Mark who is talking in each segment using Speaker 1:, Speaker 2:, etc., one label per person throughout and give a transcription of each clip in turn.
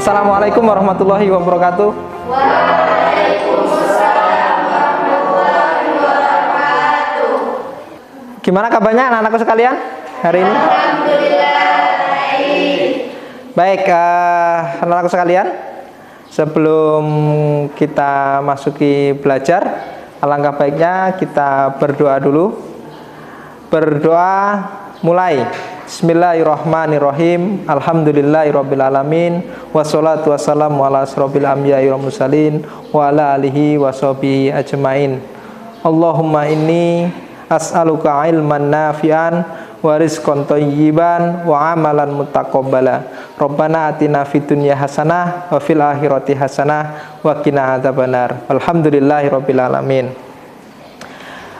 Speaker 1: Wassalamualaikum warahmatullahi wabarakatuh.
Speaker 2: Waalaikumsalam warahmatullahi wabarakatuh.
Speaker 1: Gimana kabarnya anak-anakku sekalian hari ini?
Speaker 2: Alhamdulillah baik.
Speaker 1: Baik, anak-anakku sekalian, sebelum kita masuki belajar, alangkah baiknya kita berdoa dulu. Berdoa mulai. Bismillahirrahmanirrahim. Alhamdulillahirrabbilalamin. Wassalatu wassalamu ala asrofil anbiya'i wal mursalin wa ala alihi wa sahbihi ajmain. Allahumma inni as'aluka ilman nafi'an wa rizqan thayyiban wa amalan muttaqabbala. Rabbana atina fid dunya hasanah wa fil akhirati hasanah wa qina adzabannar. Alhamdulillahirabbil alamin.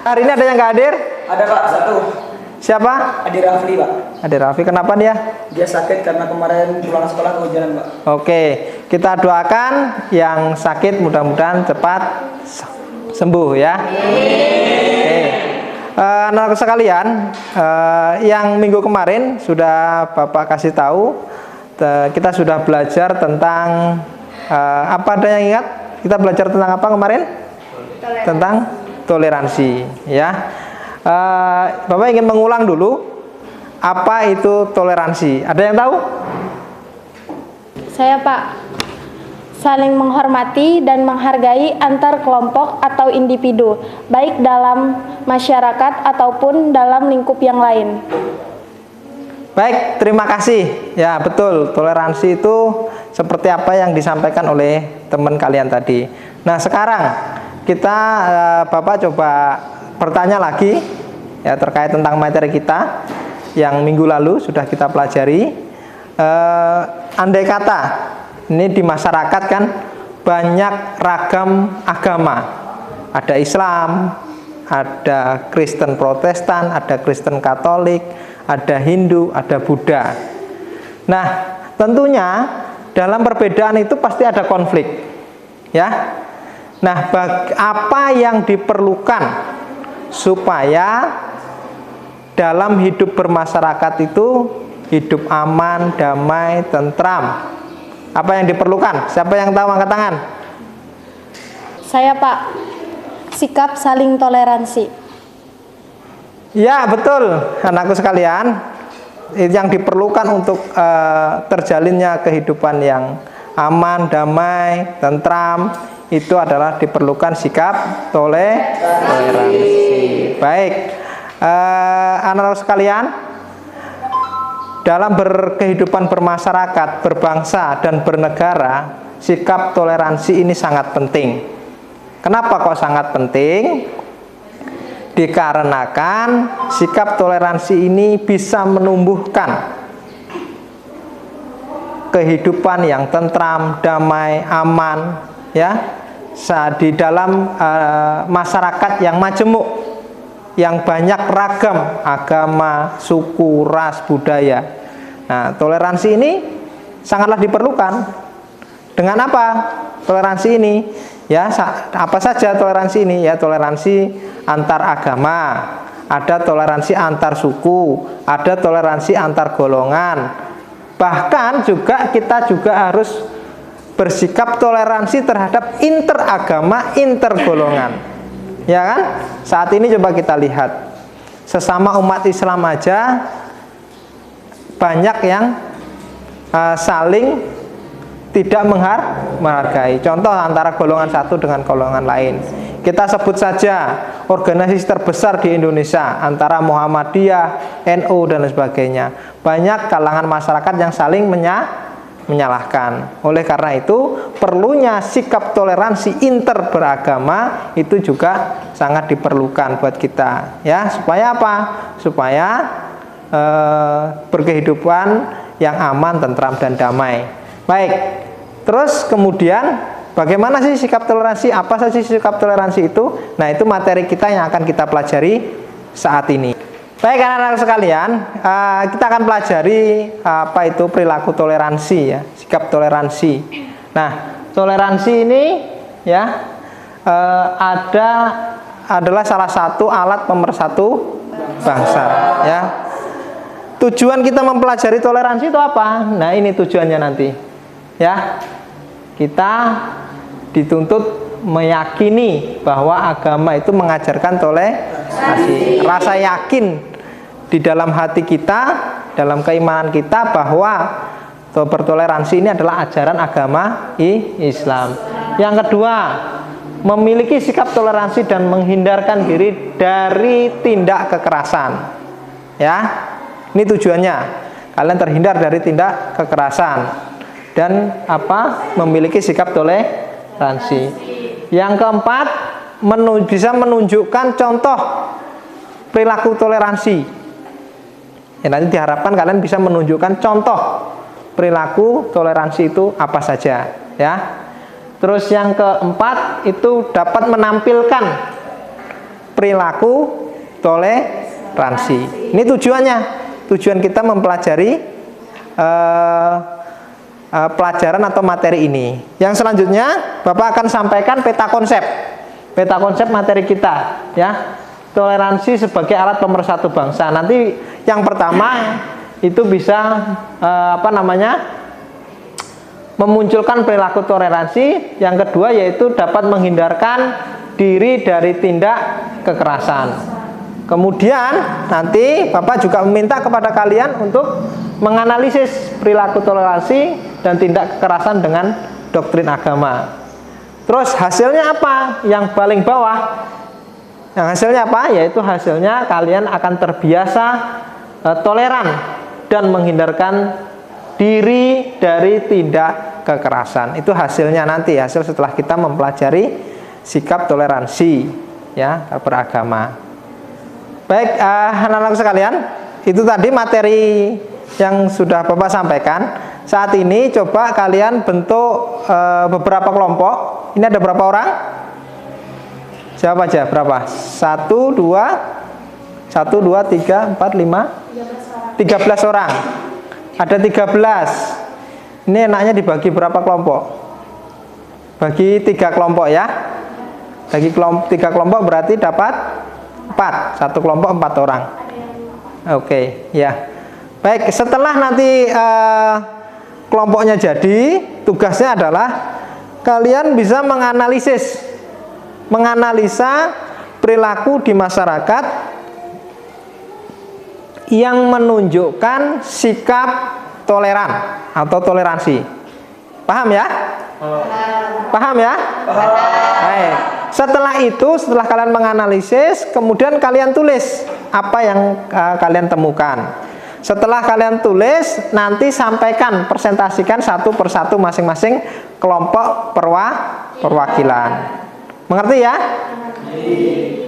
Speaker 1: Hari ini ada yang enggak hadir?
Speaker 3: Ada Pak, satu.
Speaker 1: Siapa?
Speaker 3: Adi Rafli Pak.
Speaker 1: Adi Raffi, kenapa dia?
Speaker 3: Dia sakit karena kemarin pulang sekolah kehujanan Pak.
Speaker 1: Oke, kita doakan yang sakit mudah-mudahan cepat sembuh ya. Anak-anak sekalian, yang minggu kemarin sudah Bapak kasih tahu, kita sudah belajar tentang apa, ada yang ingat? Kita belajar tentang apa kemarin? Tentang toleransi ya. Bapak ingin mengulang dulu apa itu toleransi. Ada yang tahu?
Speaker 4: Saya Pak. Saling menghormati dan menghargai antar kelompok atau individu, baik dalam masyarakat ataupun dalam lingkup yang lain.
Speaker 1: Baik, terima kasih. Ya, betul. Toleransi itu seperti apa yang disampaikan oleh teman kalian tadi. Nah, sekarang kita Bapak coba bertanya lagi ya terkait tentang materi kita yang minggu lalu sudah kita pelajari. Andai kata ini di masyarakat kan banyak ragam agama. Ada Islam, ada Kristen Protestan, ada Kristen Katolik, ada Hindu, ada Buddha. Nah, tentunya dalam perbedaan itu pasti ada konflik. Ya. Nah, apa yang diperlukan supaya dalam hidup bermasyarakat itu hidup aman, damai, tentram? Apa yang diperlukan? Siapa yang tahu, angkat tangan?
Speaker 4: Saya Pak. Sikap saling toleransi.
Speaker 1: Ya, betul anakku sekalian. Yang diperlukan untuk terjalinnya kehidupan yang aman, damai, tentram, itu adalah diperlukan sikap toleransi. Baik, anak-anak sekalian, dalam berkehidupan bermasyarakat, berbangsa, dan bernegara, sikap toleransi ini sangat penting. Kenapa kok sangat penting? Dikarenakan sikap toleransi ini bisa menumbuhkan kehidupan yang tentram, damai, aman, ya, di dalam masyarakat yang majemuk, yang banyak ragam agama, suku, ras, budaya. Nah, toleransi ini sangatlah diperlukan. Dengan apa toleransi ini? Ya, apa saja toleransi ini? Ya, toleransi antar agama, ada toleransi antar suku, ada toleransi antar golongan. Bahkan kita juga harus bersikap toleransi terhadap interagama, intergolongan. Ya kan? Saat ini coba kita lihat, sesama umat Islam aja banyak yang saling tidak menghargai. Contoh antara golongan satu dengan golongan lain. Kita sebut saja organisasi terbesar di Indonesia antara Muhammadiyah, NU dan sebagainya. Banyak kalangan masyarakat yang saling menyalahkan. Oleh karena itu, perlunya sikap toleransi inter beragama itu juga sangat diperlukan buat kita. Ya, supaya apa? Supaya berkehidupan yang aman, tentram dan damai. Baik. Terus kemudian bagaimana sih sikap toleransi? Apa saja sikap toleransi itu? Nah, itu materi kita yang akan kita pelajari saat ini. Baik anak-anak sekalian, kita akan pelajari apa itu perilaku toleransi ya, sikap toleransi. Nah, toleransi ini ya adalah salah satu alat pemersatu bangsa ya. Tujuan kita mempelajari toleransi itu apa? Nah, ini tujuannya nanti. ya. Kita dituntut meyakini bahwa agama itu mengajarkan toleransi. Rasa yakin di dalam hati kita, dalam keimanan kita bahwa bertoleransi ini adalah ajaran agama Islam. Yang kedua, memiliki sikap toleransi dan menghindarkan diri dari tindak kekerasan. Ya, ini tujuannya. Kalian terhindar dari tindak kekerasan dan memiliki sikap toleransi. Yang keempat, bisa menunjukkan contoh perilaku toleransi. Ya, nanti diharapkan kalian bisa menunjukkan contoh perilaku toleransi itu apa saja, ya. Terus yang keempat itu dapat menampilkan perilaku toleransi. Ini tujuannya. Tujuan kita mempelajari pelajaran atau materi ini. Yang selanjutnya Bapak akan sampaikan peta konsep. Peta konsep materi kita, ya. Toleransi sebagai alat pemersatu bangsa. Nanti yang pertama itu bisa memunculkan perilaku toleransi. Yang kedua yaitu dapat menghindarkan diri dari tindak kekerasan. Kemudian nanti Bapak juga meminta kepada kalian untuk menganalisis perilaku toleransi dan tindak kekerasan dengan doktrin agama. Terus hasilnya apa? Yang paling bawah, yang hasilnya apa? Yaitu hasilnya kalian akan terbiasa toleran dan menghindarkan diri dari tindak kekerasan. Itu hasilnya nanti, hasil setelah kita mempelajari sikap toleransi, ya, beragama. Baik, anak-anak sekalian, itu tadi materi yang sudah Bapak sampaikan. Saat ini coba kalian bentuk beberapa kelompok. Ini ada berapa orang? Siapa aja? Berapa? 1, 2, 3, 4, 5, 13 orang. Ada 13. Ini enaknya dibagi berapa kelompok? Bagi 3 kelompok, ya. Bagi 3 kelompok berarti dapat 4. Satu kelompok 4 orang. Oke, ya. Baik, setelah nanti kelompoknya jadi, tugasnya adalah kalian bisa menganalisa perilaku di masyarakat yang menunjukkan sikap toleran atau toleransi. Paham ya? Paham ya? Baik. Setelah itu, setelah kalian menganalisis, kemudian kalian tulis apa yang kalian temukan. Setelah kalian tulis, nanti sampaikan, presentasikan satu persatu masing-masing kelompok perwakilan. Mengerti ya?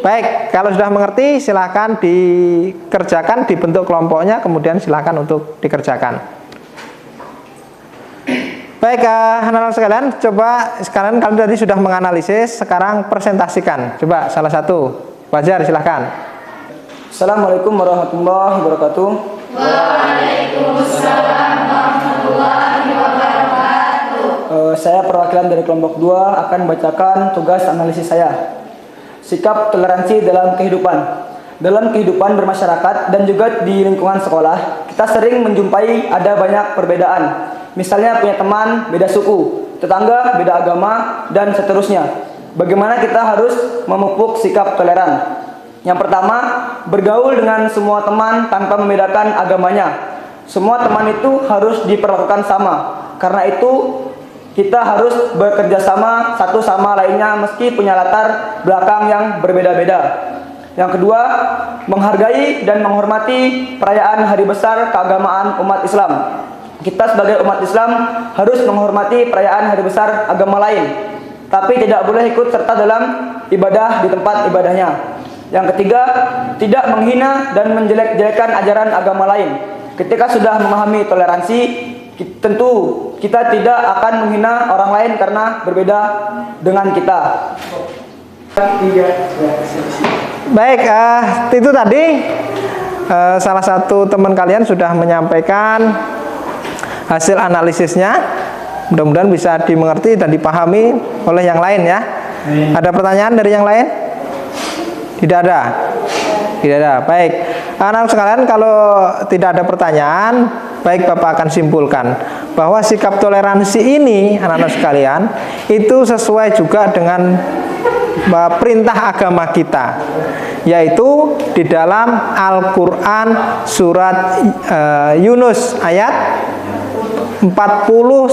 Speaker 1: Baik, kalau sudah mengerti silakan dikerjakan, dibentuk kelompoknya, kemudian silakan untuk dikerjakan. Baik, anak-anak sekalian, coba sekalian kalian tadi sudah menganalisis, sekarang presentasikan. Coba salah satu, Fajar silahkan.
Speaker 3: Assalamualaikum warahmatullahi wabarakatuh.
Speaker 2: Waalaikumsalam warahmatullahi wabarakatuh.
Speaker 3: Saya perwakilan dari kelompok 2 akan membacakan tugas analisis saya. Sikap toleransi dalam kehidupan. Dalam kehidupan bermasyarakat dan juga di lingkungan sekolah, kita sering menjumpai ada banyak perbedaan. Misalnya punya teman beda suku, tetangga beda agama, dan seterusnya. Bagaimana kita harus memupuk sikap toleran? Yang pertama, bergaul dengan semua teman tanpa membedakan agamanya. Semua teman itu harus diperlakukan sama. Karena itu, kita harus bekerja sama satu sama lainnya meski punya latar belakang yang berbeda-beda. Yang kedua, menghargai dan menghormati perayaan hari besar keagamaan umat Islam. Kita sebagai umat Islam harus menghormati perayaan hari besar agama lain, tapi tidak boleh ikut serta dalam ibadah di tempat ibadahnya. Yang ketiga, tidak menghina dan menjelek-jelekan ajaran agama lain. Ketika sudah memahami toleransi, tentu kita tidak akan menghina orang lain karena berbeda dengan kita.
Speaker 1: Baik, itu tadi salah satu teman kalian sudah menyampaikan hasil analisisnya. Mudah-mudahan bisa dimengerti dan dipahami oleh yang lain ya. Ada pertanyaan dari yang lain? Tidak ada? Tidak ada. Baik, anak sekalian, kalau tidak ada pertanyaan, baik Bapak akan simpulkan bahwa sikap toleransi ini anak-anak sekalian itu sesuai juga dengan perintah agama kita, yaitu di dalam Al-Quran surat Yunus ayat 40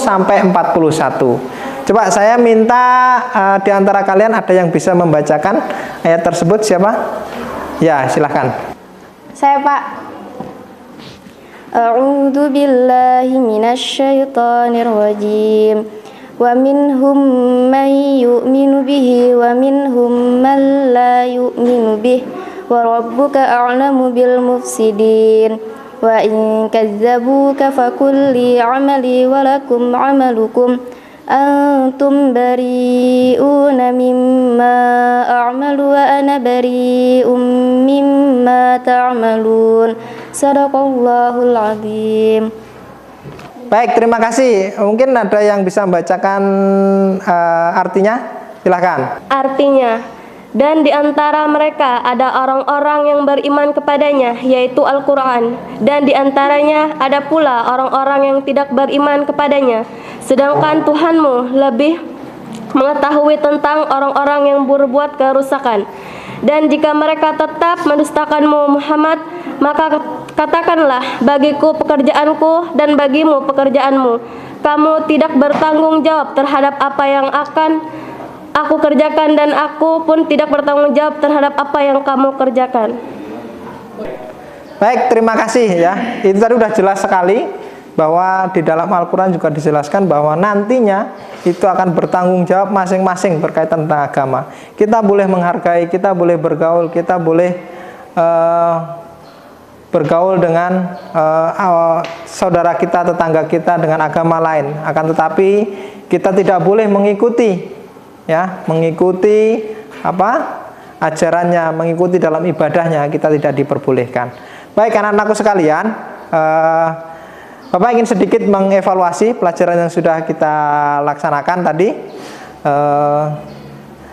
Speaker 1: sampai 41. Coba saya minta di antara kalian ada yang bisa membacakan ayat tersebut, siapa? Ya, silahkan.
Speaker 4: Saya, Pak. A'udzu billahi minasyaitonir rajim. Wa minhum man yu'minu bihi wa minhum man la yu'minu bihi wa rabbuka a'lamu bil mufsidin. Wa in kadzdzabuka faqul li 'amali wa lakum 'amalukum antum bari'una mimma a'malu wa ana bari'um mimma ta'malun. Sadaqallahul azim.
Speaker 1: Baik, terima kasih. Mungkin ada yang bisa membacakan artinya? Silakan.
Speaker 5: Artinya, dan di antara mereka ada orang-orang yang beriman kepadanya, yaitu Al-Quran. Dan di antaranya ada pula orang-orang yang tidak beriman kepadanya. Sedangkan Tuhanmu lebih mengetahui tentang orang-orang yang berbuat kerusakan. Dan jika mereka tetap mendustakanmu Muhammad, maka katakanlah, bagiku pekerjaanku dan bagimu pekerjaanmu. Kamu tidak bertanggung jawab terhadap apa yang akan aku kerjakan, dan aku pun tidak bertanggung jawab terhadap apa yang kamu kerjakan.
Speaker 1: Baik, terima kasih ya. Itu tadi sudah jelas sekali bahwa di dalam Al-Quran juga dijelaskan bahwa nantinya itu akan bertanggung jawab masing-masing berkaitan tentang agama. Kita boleh menghargai, kita boleh bergaul, kita boleh bergaul dengan saudara kita, tetangga kita dengan agama lain. Akan tetapi kita tidak boleh mengikuti ajarannya, mengikuti dalam ibadahnya, kita tidak diperbolehkan. Baik anak-anakku sekalian, Bapak ingin sedikit mengevaluasi pelajaran yang sudah kita laksanakan tadi.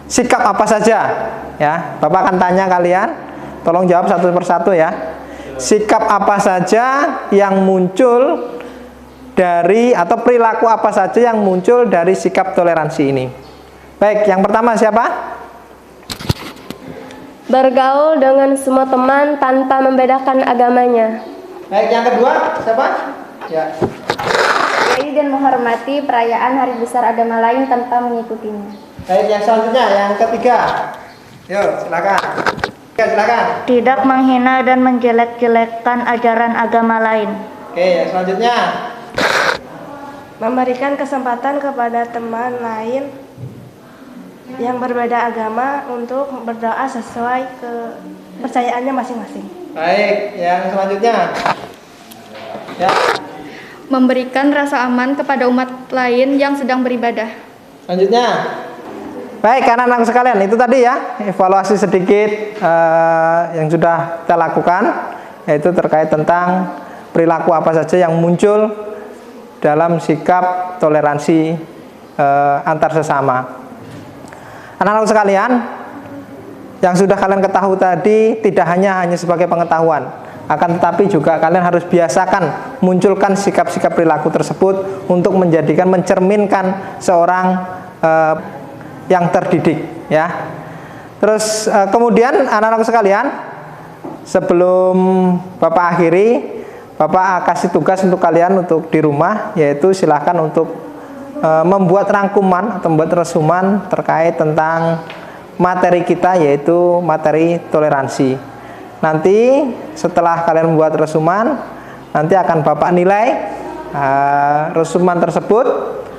Speaker 1: Sikap apa saja ya? Bapak akan tanya kalian, tolong jawab satu persatu ya. Sikap apa saja yang muncul dari, atau perilaku apa saja yang muncul dari sikap toleransi ini? Baik, yang pertama siapa?
Speaker 5: Bergaul dengan semua teman tanpa membedakan agamanya.
Speaker 1: Baik, yang kedua siapa? Ya.
Speaker 4: Menghargai dan menghormati perayaan hari besar agama lain tanpa mengikutinya.
Speaker 1: Baik, yang selanjutnya, yang ketiga. Yuk, silakan. Silakan.
Speaker 6: Tidak menghina dan menjelek-jelekkan ajaran agama lain.
Speaker 1: Oke, yang selanjutnya.
Speaker 2: Memberikan kesempatan kepada teman lain yang berbeda agama untuk berdoa sesuai kepercayaannya masing-masing.
Speaker 1: Baik, yang selanjutnya. Ya.
Speaker 7: Memberikan rasa aman kepada umat lain yang sedang beribadah.
Speaker 1: Selanjutnya. Baik, anak-anak sekalian, itu tadi ya evaluasi sedikit yang sudah kita lakukan, yaitu terkait tentang perilaku apa saja yang muncul dalam sikap toleransi antar sesama. Anak-anak sekalian, yang sudah kalian ketahui tadi tidak hanya sebagai pengetahuan, akan tetapi juga kalian harus biasakan munculkan sikap-sikap perilaku tersebut untuk mencerminkan seorang yang terdidik ya. Terus kemudian anak-anak sekalian, sebelum Bapak akhiri, Bapak kasih tugas untuk kalian untuk di rumah, yaitu silahkan untuk membuat rangkuman atau membuat resuman terkait tentang materi kita, yaitu materi toleransi. Nanti setelah kalian membuat resuman, nanti akan Bapak nilai resuman tersebut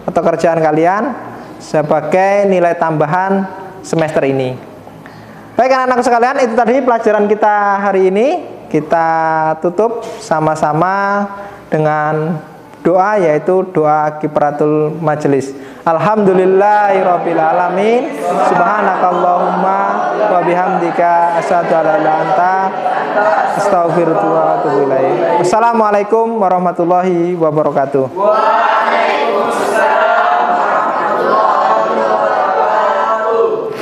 Speaker 1: atau kerjaan kalian sebagai nilai tambahan semester ini. Baik anak-anak sekalian, itu tadi pelajaran kita hari ini. Kita tutup sama-sama dengan doa, yaitu doa kifaratul majelis. Alhamdulillahirabbil alamin. Subhanakallahumma wa bihamdika asyhadu an la ilaha illa anta astaghfiruka wa atubu ilaik. Wassalamualaikum warahmatullahi wabarakatuh.
Speaker 2: Waalaikumsalam.